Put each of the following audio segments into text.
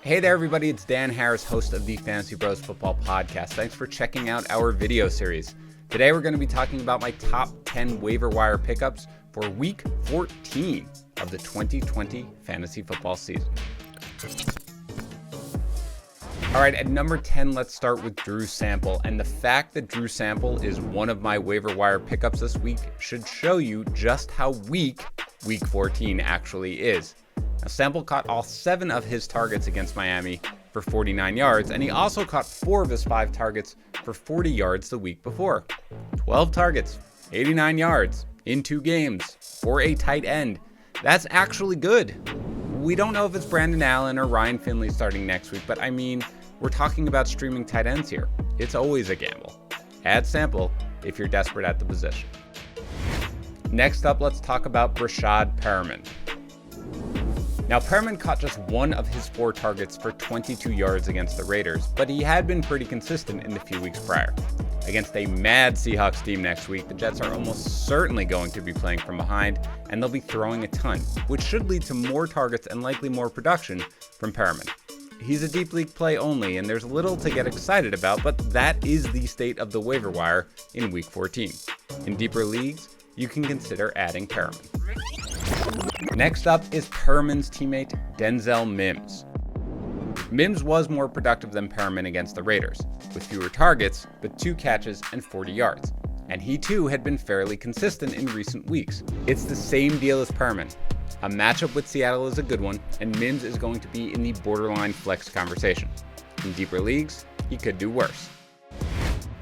Hey there, everybody. It's Dan Harris, host of the FantasyPros Football Podcast. Thanks for checking out our video series. Today, we're going to be talking about my top 10 waiver wire pickups for Week 14 of the 2020 fantasy football season. All right, at number 10, let's start with Drew Sample. And the fact that Drew Sample is one of my waiver wire pickups this week should show you just how weak Week 14 actually is. Now, Sample caught all 7 of his targets against Miami for 49 yards, and he also caught 4 of his 5 targets for 40 yards the week before. 12 targets, 89 yards in 2 games for a tight end. That's actually good. We don't know if it's Brandon Allen or Ryan Finley starting next week, but I mean, we're talking about streaming tight ends here. It's always a gamble. Add Sample if you're desperate at the position. Next up, let's talk about Breshad Perriman. Now, Perriman caught just 1 of his 4 targets for 22 yards against the Raiders, but he had been pretty consistent in the few weeks prior. Against a mad Seahawks team next week, the Jets are almost certainly going to be playing from behind, and they'll be throwing a ton, which should lead to more targets and likely more production from Perriman. He's a deep league play only, and there's little to get excited about, but that is the state of the waiver wire in Week 14. In deeper leagues, you can consider adding Perriman. Next up is Perriman's teammate, Denzel Mims. Mims was more productive than Perriman against the Raiders, with fewer targets, but 2 catches and 40 yards. And he too had been fairly consistent in recent weeks. It's the same deal as Perriman. A matchup with Seattle is a good one, and Mims is going to be in the borderline flex conversation. In deeper leagues, he could do worse.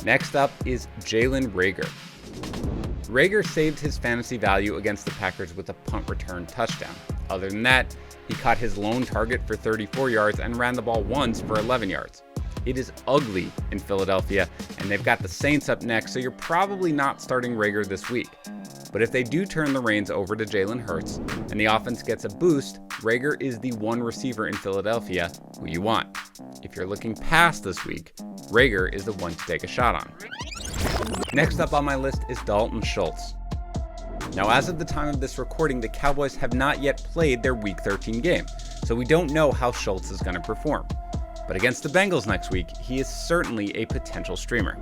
Next up is Jalen Reagor. Reagor saved his fantasy value against the Packers with a punt return touchdown. Other than that, he caught his lone target for 34 yards and ran the ball once for 11 yards. It is ugly in Philadelphia, and they've got the Saints up next, so you're probably not starting Reagor this week. But if they do turn the reins over to Jalen Hurts and the offense gets a boost, Reagor is the one receiver in Philadelphia who you want. If you're looking past this week, Reagor is the one to take a shot on. Next up on my list is Dalton Schultz. Now, as of the time of this recording, the Cowboys have not yet played their Week 13 game, so we don't know how Schultz is going to perform. But against the Bengals next week, he is certainly a potential streamer.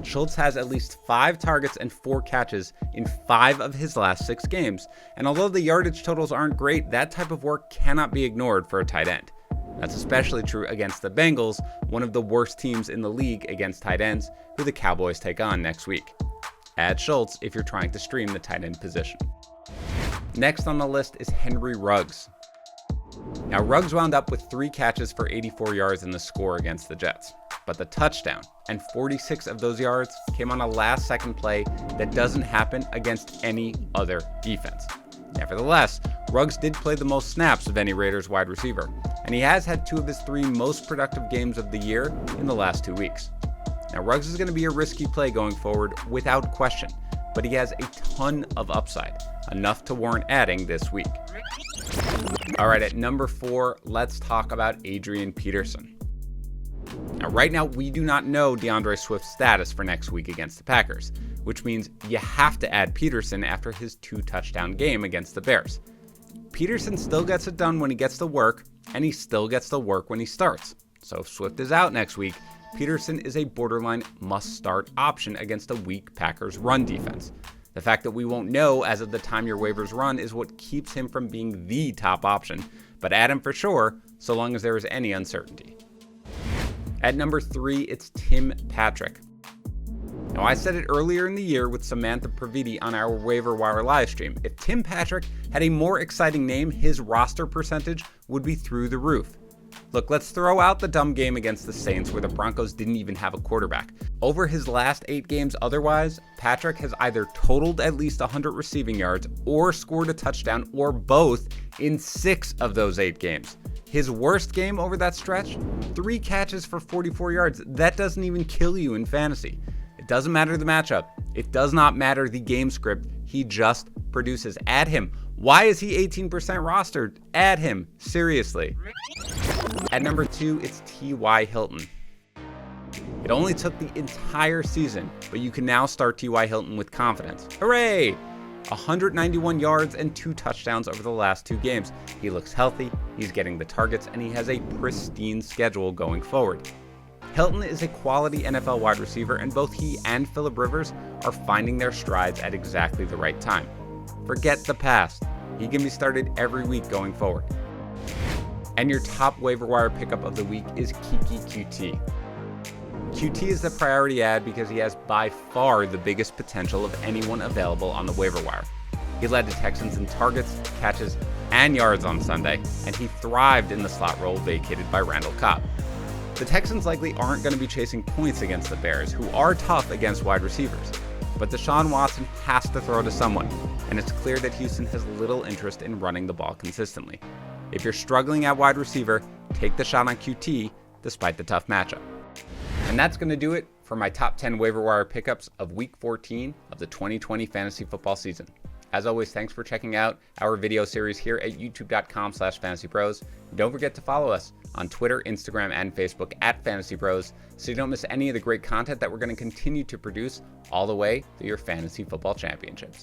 Schultz has at least 5 targets and 4 catches in 5 of his last 6 games, and although the yardage totals aren't great, that type of work cannot be ignored for a tight end. That's especially true against the Bengals, one of the worst teams in the league against tight ends, who the Cowboys take on next week. Add Schultz if you're trying to stream the tight end position. Next on the list is Henry Ruggs. Now, Ruggs wound up with 3 catches for 84 yards in the score against the Jets, but the touchdown and 46 of those yards came on a last-second play that doesn't happen against any other defense. Nevertheless, Ruggs did play the most snaps of any Raiders wide receiver, and he has had 2 of his 3 most productive games of the year in the last 2 weeks. Now, Ruggs is going to be a risky play going forward without question, but he has a ton of upside, enough to warrant adding this week. All right, at number 4, let's talk about Adrian Peterson. Now, right now, we do not know DeAndre Swift's status for next week against the Packers, which means you have to add Peterson after his 2-touchdown game against the Bears. Peterson still gets it done when he gets to work, and he still gets to work when he starts. So if Swift is out next week, Peterson is a borderline must-start option against a weak Packers run defense. The fact that we won't know as of the time your waivers run is what keeps him from being the top option, but add him for sure, so long as there is any uncertainty. At number 3, it's Tim Patrick. Now, I said it earlier in the year with Samantha Praviti on our waiver wire livestream. If Tim Patrick had a more exciting name, his roster percentage would be through the roof. Look, let's throw out the dumb game against the Saints where the Broncos didn't even have a quarterback. Over his last 8 games otherwise, Patrick has either totaled at least 100 receiving yards or scored a touchdown or both in 6 of those 8 games. His worst game over that stretch, 3 catches for 44 yards. That doesn't even kill you in fantasy. It doesn't matter the matchup. It does not matter the game script. He just produces. Add him. Why is he 18% rostered? Add him. Seriously. At number 2, it's T.Y. Hilton. It only took the entire season, but you can now start T.Y. Hilton with confidence. Hooray! 191 yards and 2 touchdowns over the last 2 games. He looks healthy, he's getting the targets, and he has a pristine schedule going forward. Hilton is a quality NFL wide receiver, and both he and Phillip Rivers are finding their strides at exactly the right time. Forget the past. He can be started every week going forward. And your top waiver wire pickup of the week is Kiki QT. QT is the priority ad because he has by far the biggest potential of anyone available on the waiver wire. He led the Texans in targets, catches, and yards on Sunday, and he thrived in the slot role vacated by Randall Cobb. The Texans likely aren't going to be chasing points against the Bears, who are tough against wide receivers. But Deshaun Watson has to throw to someone, and it's clear that Houston has little interest in running the ball consistently. If you're struggling at wide receiver, take the shot on QT despite the tough matchup. And that's going to do it for my top 10 waiver wire pickups of week 14 of the 2020 fantasy football season. As always, thanks for checking out our video series here at youtube.com/fantasypros. Don't forget to follow us on Twitter, Instagram, and Facebook at FantasyPros so you don't miss any of the great content that we're going to continue to produce all the way through your fantasy football championships.